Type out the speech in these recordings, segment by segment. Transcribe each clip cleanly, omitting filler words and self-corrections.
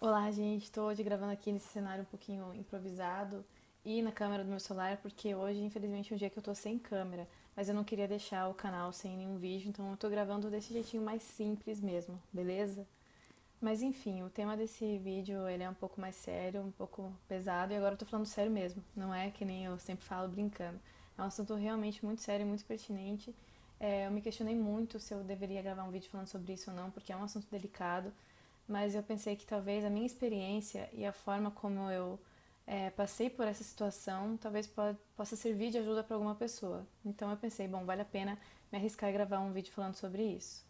Olá, gente. Estou hoje gravando aqui nesse cenário um pouquinho improvisado e na câmera do meu celular, porque hoje, infelizmente, é um dia que eu tô sem câmera, mas eu não queria deixar o canal sem nenhum vídeo, então eu tô gravando desse jeitinho mais simples mesmo, beleza? Mas enfim, o tema desse vídeo, ele é um pouco mais sério, um pouco pesado, e agora eu tô falando sério mesmo, não é que nem eu sempre falo brincando. É um assunto realmente muito sério e muito pertinente. Eu me questionei muito se eu deveria gravar um vídeo falando sobre isso ou não, porque é um assunto delicado, mas eu pensei que talvez a minha experiência e a forma como eu passei por essa situação talvez possa servir de ajuda para alguma pessoa. Então eu pensei, bom, vale a pena me arriscar e gravar um vídeo falando sobre isso.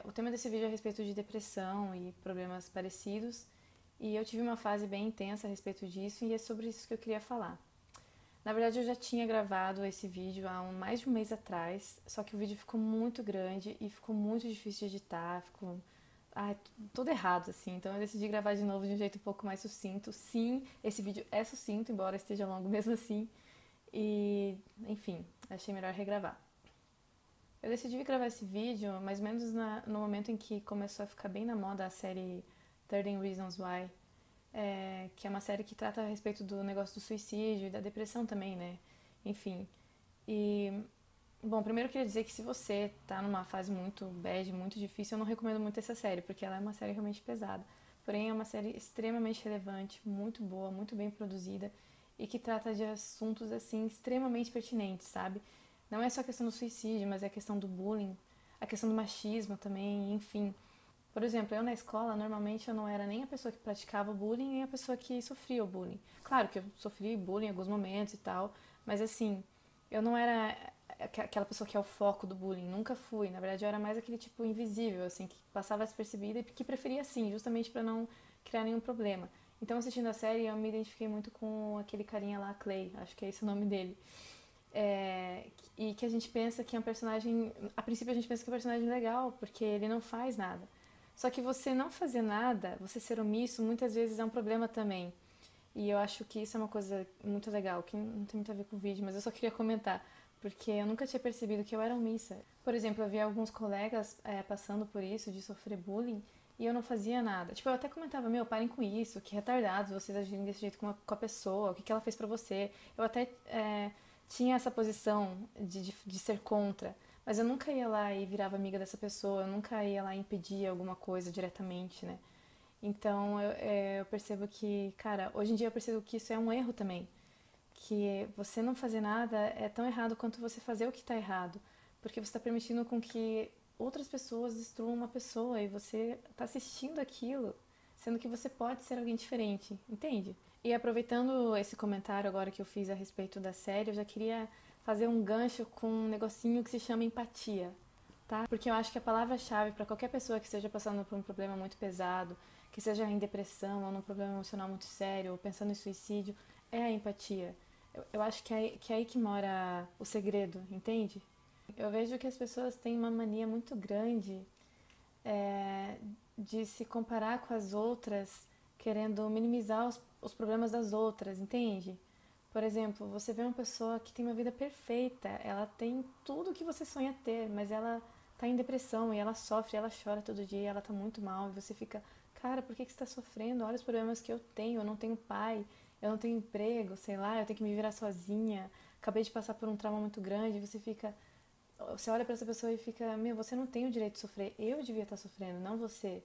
O tema desse vídeo é a respeito de depressão e problemas parecidos, e eu tive uma fase bem intensa a respeito disso, e é sobre isso que eu queria falar. Na verdade, eu já tinha gravado esse vídeo há mais de um mês atrás, só que o vídeo ficou muito grande e ficou muito difícil de editar, ficou tudo errado, assim. Então eu decidi gravar de novo de um jeito um pouco mais sucinto. Sim, esse vídeo é sucinto, embora esteja longo mesmo assim. E, enfim, achei melhor regravar. Eu decidi gravar esse vídeo mais ou menos no momento em que começou a ficar bem na moda a série 13 Reasons Why, que é uma série que trata a respeito do negócio do suicídio e da depressão também, né? Enfim. E, bom, primeiro eu queria dizer que se você tá numa fase muito bad, muito difícil, eu não recomendo muito essa série, porque ela é uma série realmente pesada. Porém, é uma série extremamente relevante, muito boa, muito bem produzida e que trata de assuntos assim extremamente pertinentes, sabe? Não é só a questão do suicídio, mas é a questão do bullying, a questão do machismo também, enfim. Por exemplo, eu na escola, normalmente eu não era nem a pessoa que praticava o bullying, nem a pessoa que sofria o bullying. Claro que eu sofri bullying em alguns momentos e tal, mas assim, eu não era aquela pessoa que é o foco do bullying, nunca fui. Na verdade, eu era mais aquele tipo invisível, assim, que passava despercebida e que preferia assim, justamente para não criar nenhum problema. Então, assistindo a série, eu me identifiquei muito com aquele carinha lá, Clay, acho que é esse o nome dele. E que a gente pensa que é um personagem. A princípio, a gente pensa que é um personagem legal, porque ele não faz nada. Só que você não fazer nada, você ser omisso, muitas vezes é um problema também. E eu acho que isso é uma coisa muito legal, que não tem muito a ver com o vídeo, mas eu só queria comentar, porque eu nunca tinha percebido que eu era omissa. Por exemplo, eu vi alguns colegas passando por isso, de sofrer bullying, e eu não fazia nada. Tipo, eu até comentava, meu, parem com isso, que retardados vocês agirem desse jeito com a pessoa, o que ela fez pra você. Eu até tinha essa posição de ser contra, mas eu nunca ia lá e virava amiga dessa pessoa, eu nunca ia lá e impedia alguma coisa diretamente, né? Então eu percebo que, cara, hoje em dia eu percebo que isso é um erro também. Que você não fazer nada é tão errado quanto você fazer o que está errado. Porque você está permitindo com que outras pessoas destruam uma pessoa e você está assistindo aquilo, sendo que você pode ser alguém diferente, entende? E aproveitando esse comentário agora que eu fiz a respeito da série, eu já queria fazer um gancho com um negocinho que se chama empatia, tá? Porque eu acho que a palavra-chave para qualquer pessoa que esteja passando por um problema muito pesado, que seja em depressão ou num problema emocional muito sério, ou pensando em suicídio, é a empatia. Eu acho que é aí que mora o segredo, entende? Eu vejo que as pessoas têm uma mania muito grande é, de se comparar com as outras, querendo minimizar os problemas das outras, entende? Por exemplo, você vê uma pessoa que tem uma vida perfeita, ela tem tudo que você sonha ter, mas ela tá em depressão e ela sofre, ela chora todo dia, ela tá muito mal, e você fica, cara, por que que você tá sofrendo? Olha os problemas que eu não tenho pai, eu não tenho emprego, sei lá, eu tenho que me virar sozinha, acabei de passar por um trauma muito grande, e você fica, você olha para essa pessoa e fica, meu, você não tem o direito de sofrer, eu devia estar sofrendo, não você.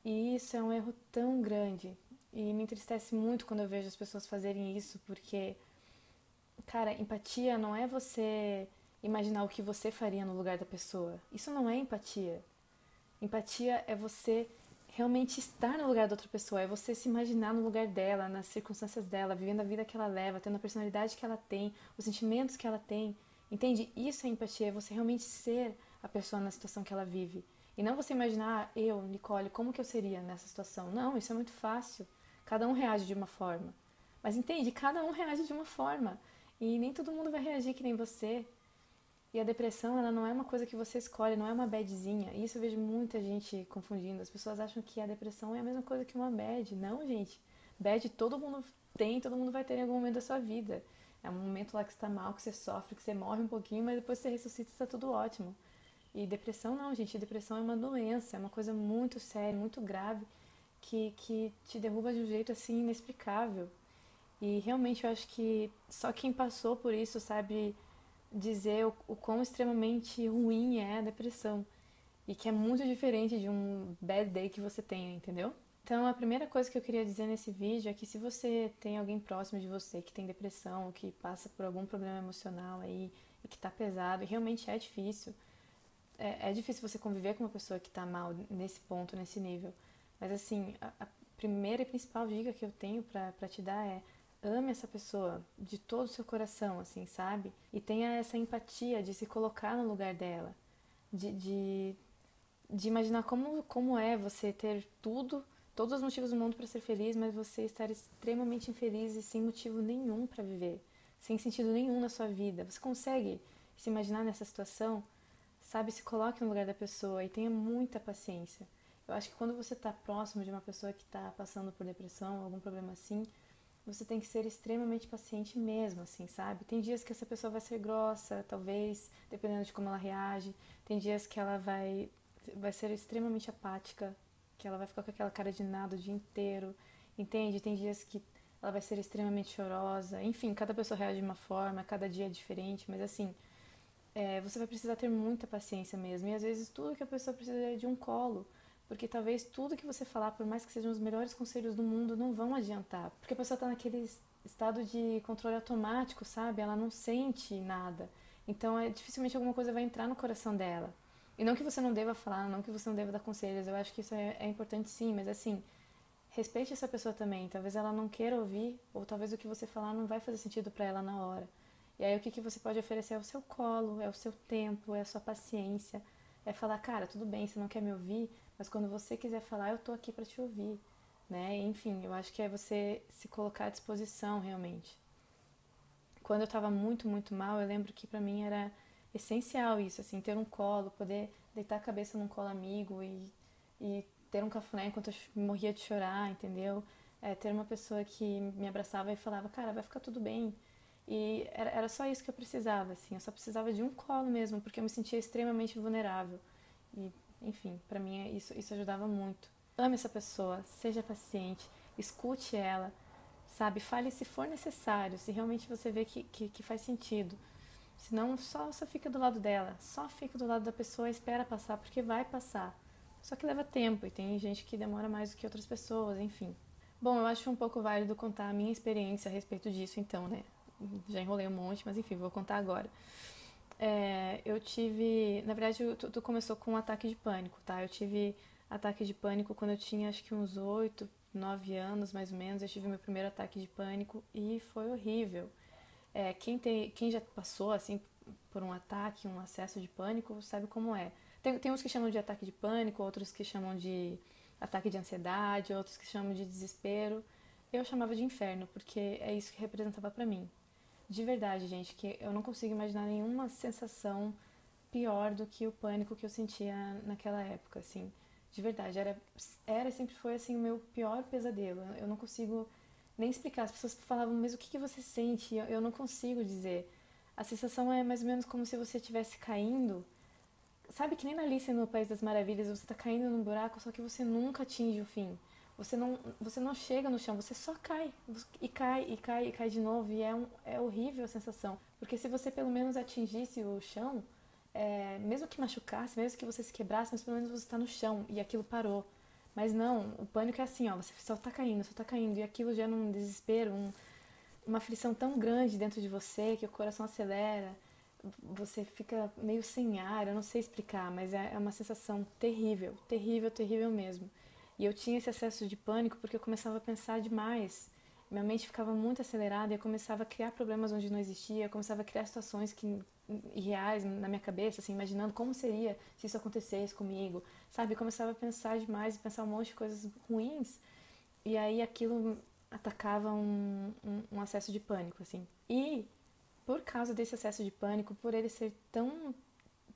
E isso é um erro tão grande. E me entristece muito quando eu vejo as pessoas fazerem isso, porque, cara, empatia não é você imaginar o que você faria no lugar da pessoa. Isso não é empatia. Empatia é você realmente estar no lugar da outra pessoa, é você se imaginar no lugar dela, nas circunstâncias dela, vivendo a vida que ela leva, tendo a personalidade que ela tem, os sentimentos que ela tem. Entende? Isso é empatia, é você realmente ser a pessoa na situação que ela vive. E não você imaginar, eu, Nicole, como que eu seria nessa situação. Não, isso é muito fácil. Cada um reage de uma forma. Mas entende? Cada um reage de uma forma. E nem todo mundo vai reagir que nem você. E a depressão, ela não é uma coisa que você escolhe, não é uma badzinha. Isso eu vejo muita gente confundindo. As pessoas acham que a depressão é a mesma coisa que uma bad. Não, gente. Bad todo mundo tem, todo mundo vai ter em algum momento da sua vida. É um momento lá que você tá mal, que você sofre, que você morre um pouquinho, mas depois você ressuscita e tá tudo ótimo. E depressão não, gente. Depressão é uma doença, é uma coisa muito séria, muito grave. que te derruba de um jeito assim inexplicável. E realmente eu acho que só quem passou por isso sabe dizer o quão extremamente ruim é a depressão. E que é muito diferente de um bad day que você tem, entendeu? Então, a primeira coisa que eu queria dizer nesse vídeo é que se você tem alguém próximo de você que tem depressão, que passa por algum problema emocional aí e que tá pesado, e realmente é difícil, é difícil você conviver com uma pessoa que tá mal nesse ponto, nesse nível. Mas assim, a primeira e principal dica que eu tenho pra te dar é: ame essa pessoa de todo o seu coração, assim, sabe? E tenha essa empatia de se colocar no lugar dela, de, de, de imaginar como é você ter tudo, todos os motivos do mundo para ser feliz, mas você estar extremamente infeliz e sem motivo nenhum para viver, sem sentido nenhum na sua vida. Você consegue se imaginar nessa situação? Sabe, se coloque no lugar da pessoa e tenha muita paciência. Eu acho que quando você está próximo de uma pessoa que está passando por depressão, algum problema assim, você tem que ser extremamente paciente mesmo, assim, sabe? Tem dias que essa pessoa vai ser grossa, talvez, dependendo de como ela reage. Tem dias que ela vai ser extremamente apática, que ela vai ficar com aquela cara de nada o dia inteiro, entende? Tem dias que ela vai ser extremamente chorosa. Enfim, cada pessoa reage de uma forma, cada dia é diferente, mas assim, você vai precisar ter muita paciência mesmo. E às vezes tudo que a pessoa precisa é de um colo. Porque talvez tudo que você falar, por mais que sejam os melhores conselhos do mundo, não vão adiantar. Porque a pessoa está naquele estado de controle automático, sabe? Ela não sente nada. Então, dificilmente alguma coisa vai entrar no coração dela. E não que você não deva falar, não que você não deva dar conselhos. Eu acho que isso é importante sim, mas assim, respeite essa pessoa também. Talvez ela não queira ouvir, ou talvez o que você falar não vai fazer sentido para ela na hora. E aí o que você pode oferecer é o seu colo, é o seu tempo, é a sua paciência. É falar, cara, tudo bem, você não quer me ouvir, mas quando você quiser falar, eu tô aqui para te ouvir, né? Enfim, eu acho que é você se colocar à disposição realmente. Quando eu tava muito, muito mal, eu lembro que pra mim era essencial isso, assim, ter um colo, poder deitar a cabeça num colo amigo e ter um cafuné enquanto eu morria de chorar, entendeu? Ter uma pessoa que me abraçava e falava, cara, vai ficar tudo bem. E era só isso que eu precisava, assim, eu só precisava de um colo mesmo, porque eu me sentia extremamente vulnerável. E, enfim, pra mim isso ajudava muito. Ame essa pessoa, seja paciente, escute ela, sabe? Fale se for necessário, se realmente você vê que faz sentido. Senão, só fica do lado dela, só fica do lado da pessoa e espera passar, porque vai passar. Só que leva tempo e tem gente que demora mais do que outras pessoas, enfim. Bom, eu acho um pouco válido contar a minha experiência a respeito disso, então, né? Já enrolei um monte, mas enfim, vou contar agora. Eu tive. Na verdade, tudo começou com um ataque de pânico, tá? Eu tive ataque de pânico quando eu tinha acho que uns 8, 9 anos, mais ou menos. Eu tive meu primeiro ataque de pânico e foi horrível. Quem já passou, assim, por um ataque, um acesso de pânico, sabe como é. Tem uns que chamam de ataque de pânico, outros que chamam de ataque de ansiedade, outros que chamam de desespero. Eu chamava de inferno, porque é isso que representava pra mim. De verdade, gente, que eu não consigo imaginar nenhuma sensação pior do que o pânico que eu sentia naquela época, assim. De verdade, era e sempre foi, assim, o meu pior pesadelo. Eu não consigo nem explicar. As pessoas falavam, mas o que você sente? Eu não consigo dizer. A sensação é mais ou menos como se você estivesse caindo. Sabe que nem na Alice no País das Maravilhas, você tá caindo num buraco, só que você nunca atinge o fim. Você não chega no chão, você só cai. E cai, e cai, e cai de novo. E é horrível a sensação. Porque se você pelo menos atingisse o chão, mesmo que machucasse, mesmo que você se quebrasse, mas pelo menos você está no chão e aquilo parou. Mas não, o pânico é assim, ó, você só tá caindo, só tá caindo. E aquilo gera um desespero, uma aflição tão grande dentro de você que o coração acelera, você fica meio sem ar, eu não sei explicar, mas é uma sensação terrível, terrível, terrível mesmo. E eu tinha esse acesso de pânico porque eu começava a pensar demais. Minha mente ficava muito acelerada e eu começava a criar problemas onde não existia, eu começava a criar situações irreais na minha cabeça, assim, imaginando como seria se isso acontecesse comigo, sabe? Eu começava a pensar demais e pensar um monte de coisas ruins e aí aquilo atacava um acesso de pânico, assim. E por causa desse acesso de pânico, por ele ser tão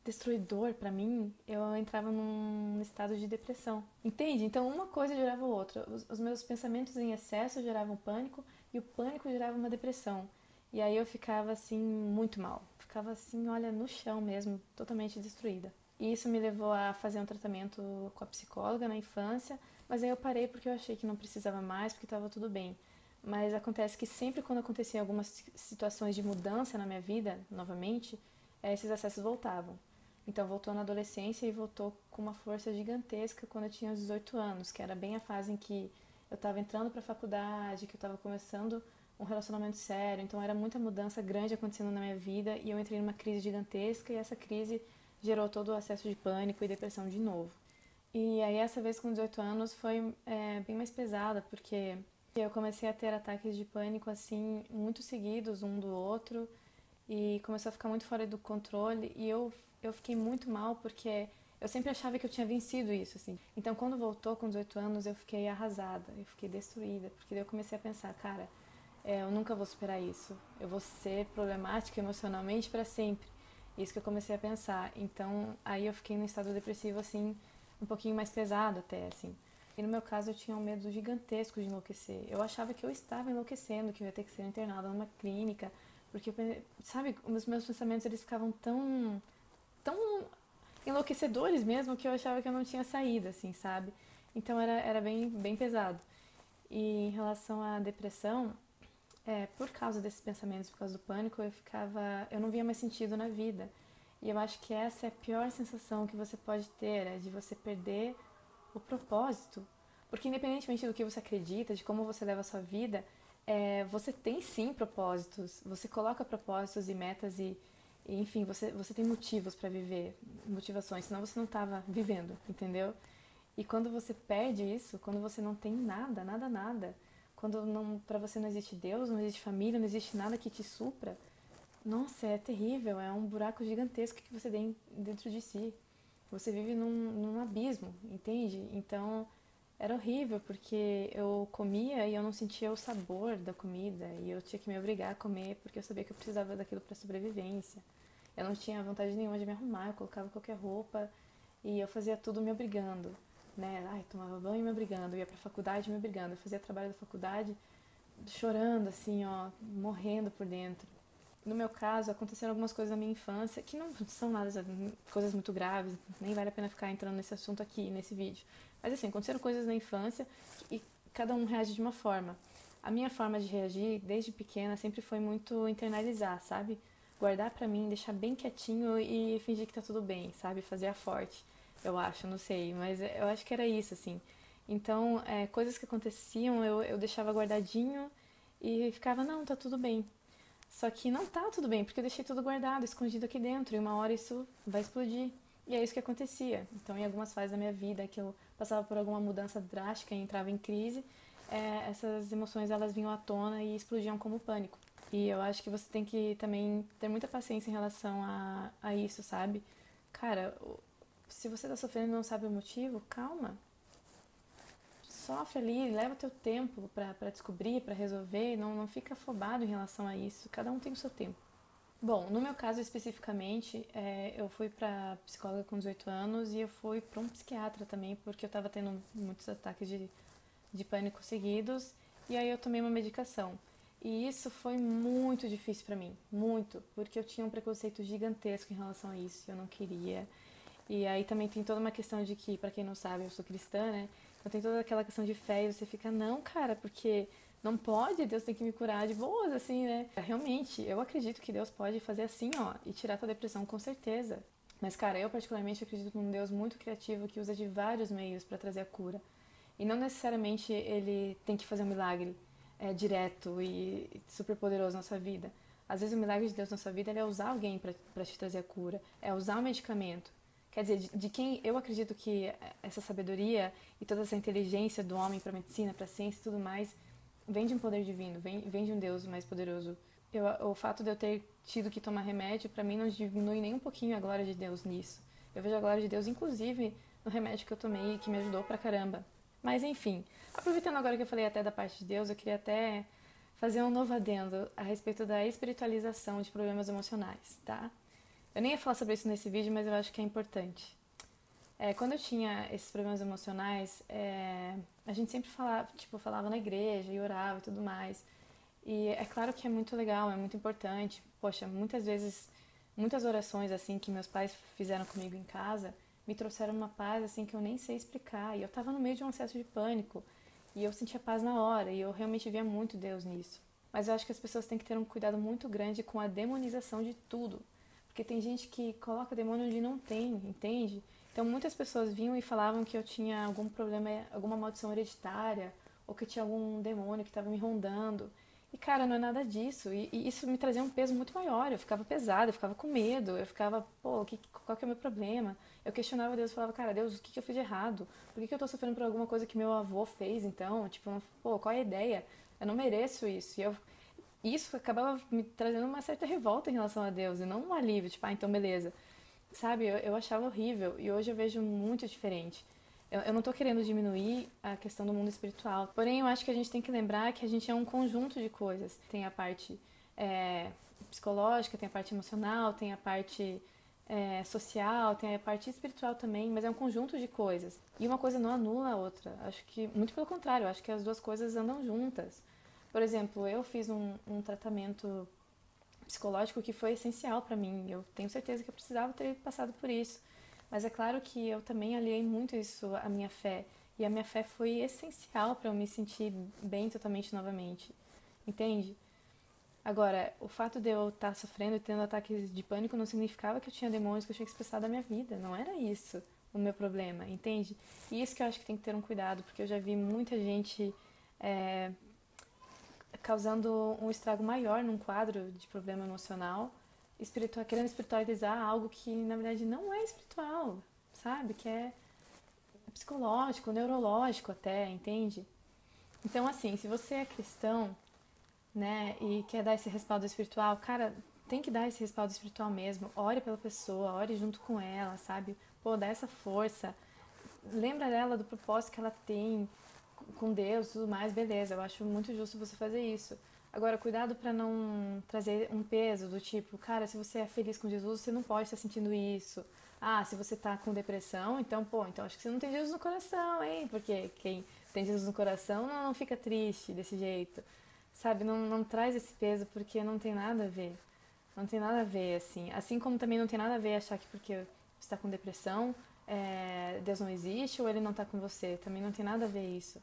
destruidor pra mim, eu entrava num estado de depressão. Entende? Então uma coisa gerava outra. Os meus pensamentos em excesso geravam pânico e o pânico gerava uma depressão. E aí eu ficava assim muito mal. Ficava assim, olha, no chão mesmo, totalmente destruída. E isso me levou a fazer um tratamento com a psicóloga na infância. Mas aí eu parei porque eu achei que não precisava mais, porque estava tudo bem. Mas acontece que sempre quando acontecia algumas situações de mudança na minha vida, novamente, esses acessos voltavam. Então voltou na adolescência e voltou com uma força gigantesca quando eu tinha uns 18 anos, que era bem a fase em que eu estava entrando para a faculdade, que eu estava começando um relacionamento sério, então era muita mudança grande acontecendo na minha vida e eu entrei numa crise gigantesca e essa crise gerou todo o acesso de pânico e depressão de novo. E aí essa vez com 18 anos foi bem mais pesada, porque eu comecei a ter ataques de pânico assim, muito seguidos um do outro, e começou a ficar muito fora do controle, e eu fiquei muito mal porque eu sempre achava que eu tinha vencido isso, assim. Então quando voltou com 18 anos eu fiquei arrasada, eu fiquei destruída, porque daí eu comecei a pensar, cara, eu nunca vou superar isso, eu vou ser problemática emocionalmente para sempre. Isso que eu comecei a pensar. Então aí eu fiquei num estado depressivo assim, um pouquinho mais pesado até, assim. E no meu caso eu tinha um medo gigantesco de enlouquecer. Eu achava que eu estava enlouquecendo, que eu ia ter que ser internada numa clínica, porque, sabe, os meus pensamentos eles ficavam tão enlouquecedores mesmo que eu achava que eu não tinha saída, assim, sabe? Então era bem pesado. E em relação à depressão, por causa desses pensamentos, por causa do pânico, eu não via mais sentido na vida. E eu acho que essa é a pior sensação que você pode ter, é de você perder o propósito. Porque independentemente do que você acredita, de como você leva a sua vida, você tem sim propósitos. Você coloca propósitos e metas e enfim, você tem motivos para viver, motivações, senão você não estava vivendo, entendeu? E quando você perde isso, quando você não tem nada, nada, nada, quando não, para você não existe Deus, não existe família, não existe nada que te supra, nossa, é terrível, é um buraco gigantesco que você tem dentro de si. Você vive num abismo, entende? Então era horrível porque eu comia e eu não sentia o sabor da comida e eu tinha que me obrigar a comer porque eu sabia que eu precisava daquilo para sobrevivência. Eu não tinha vontade nenhuma de me arrumar, eu colocava qualquer roupa e eu fazia tudo me obrigando, né? Ai, tomava banho me obrigando, eu ia pra faculdade me obrigando, eu fazia trabalho da faculdade chorando assim, ó, morrendo por dentro. No meu caso, aconteceram algumas coisas na minha infância que não são nada, coisas muito graves, nem vale a pena ficar entrando nesse assunto aqui, nesse vídeo. Mas assim, aconteceram coisas na infância e cada um reage de uma forma. A minha forma de reagir, desde pequena, sempre foi muito internalizar, sabe? Guardar pra mim, deixar bem quietinho e fingir que tá tudo bem, sabe? Fazer a forte, eu acho, não sei, mas eu acho que era isso, assim. Então, coisas que aconteciam, eu deixava guardadinho e ficava, não, tá tudo bem. Só que não tá tudo bem, porque eu deixei tudo guardado, escondido aqui dentro, e uma hora isso vai explodir. E é isso que acontecia. Então, em algumas fases da minha vida que eu passava por alguma mudança drástica e entrava em crise, essas emoções elas vinham à tona e explodiam como pânico. E eu acho que você tem que também ter muita paciência em relação a isso, sabe? Cara, se você tá sofrendo e não sabe o motivo, calma, sofre ali, leva teu tempo pra descobrir, pra resolver, não fica afobado em relação a isso, cada um tem o seu tempo. Bom, no meu caso especificamente, eu fui pra psicóloga com 18 anos e eu fui pra um psiquiatra também, porque eu tava tendo muitos ataques de pânico seguidos, e aí eu tomei uma medicação. E isso foi muito difícil pra mim, muito, porque eu tinha um preconceito gigantesco em relação a isso, eu não queria. E aí também tem toda uma questão de que, pra quem não sabe, eu sou cristã, né? Então tem toda aquela questão de fé e você fica, não, cara, porque não pode, Deus tem que me curar de boas, assim, né? Realmente, eu acredito que Deus pode fazer assim, ó, e tirar tua depressão com certeza. Mas, cara, eu particularmente acredito num Deus muito criativo que usa de vários meios pra trazer a cura. E não necessariamente ele tem que fazer um milagre direto e super poderoso na sua vida. Às vezes o milagre de Deus na sua vida é usar alguém pra te trazer a cura, é usar um medicamento. Quer dizer, de quem eu acredito que essa sabedoria e toda essa inteligência do homem para medicina, para ciência e tudo mais, vem de um poder divino, vem de um Deus mais poderoso. O fato de eu ter tido que tomar remédio, para mim não diminui nem um pouquinho a glória de Deus nisso. Eu vejo a glória de Deus, inclusive, no remédio que eu tomei, que me ajudou pra caramba. Mas enfim, aproveitando agora que eu falei até da parte de Deus, eu queria até fazer um novo adendo a respeito da espiritualização de problemas emocionais, tá? Eu nem ia falar sobre isso nesse vídeo, mas eu acho que é importante. Quando eu tinha esses problemas emocionais, a gente sempre falava, tipo, falava na igreja e orava e tudo mais. E é claro que é muito legal, é muito importante. Poxa, muitas vezes, muitas orações assim que meus pais fizeram comigo em casa, me trouxeram uma paz assim que eu nem sei explicar. E eu tava no meio de um acesso de pânico e eu sentia paz na hora e eu realmente via muito Deus nisso. Mas eu acho que as pessoas têm que ter um cuidado muito grande com a demonização de tudo. Porque tem gente que coloca demônio onde não tem, entende? Então muitas pessoas vinham e falavam que eu tinha algum problema, alguma maldição hereditária, ou que tinha algum demônio que estava me rondando. E cara, não é nada disso. E isso me trazia um peso muito maior. Eu ficava pesada, eu ficava com medo, eu ficava, pô, qual que é o meu problema? Eu questionava Deus, falava, cara, Deus, o que eu fiz de errado? Por que eu tô sofrendo por alguma coisa que meu avô fez, então? Tipo, pô, qual é a ideia? Eu não mereço isso. Isso acabava me trazendo uma certa revolta em relação a Deus, e não um alívio, tipo, ah, então beleza. Sabe, eu achava horrível, e hoje eu vejo muito diferente. Eu não tô querendo diminuir a questão do mundo espiritual, porém eu acho que a gente tem que lembrar que a gente é um conjunto de coisas. Tem a parte psicológica, tem a parte emocional, tem a parte social, tem a parte espiritual também, mas é um conjunto de coisas. E uma coisa não anula a outra. Acho que, muito pelo contrário, eu acho que as duas coisas andam juntas. Por exemplo, eu fiz um tratamento psicológico que foi essencial para mim. Eu tenho certeza que eu precisava ter passado por isso. Mas é claro que eu também aliei muito isso à minha fé. E a minha fé foi essencial para eu me sentir bem totalmente novamente. Entende? Agora, o fato de eu estar sofrendo e tendo ataques de pânico não significava que eu tinha demônios que eu tinha que expulsar da minha vida. Não era isso o meu problema, entende? E isso que eu acho que tem que ter um cuidado, porque eu já vi muita gente é, causando um estrago maior num quadro de problema emocional, querendo espiritualizar algo que na verdade não é espiritual, sabe? Que é psicológico, neurológico até, entende? Então, assim, se você é cristão, né, e quer dar esse respaldo espiritual, cara, tem que dar esse respaldo espiritual mesmo. Ore pela pessoa, ore junto com ela, sabe? Pô, dá essa força. Lembra dela do propósito que ela tem com Deus e tudo mais, beleza. Eu acho muito justo você fazer isso. Agora, cuidado para não trazer um peso do tipo, cara, se você é feliz com Jesus, você não pode estar sentindo isso. Ah, se você tá com depressão, então, pô, então acho que você não tem Jesus no coração, hein? Porque quem tem Jesus no coração não fica triste desse jeito. Sabe, não traz esse peso porque não tem nada a ver. Não tem nada a ver, assim. Assim como também não tem nada a ver achar que porque você está com depressão, Deus não existe ou ele não está com você. Também não tem nada a ver isso.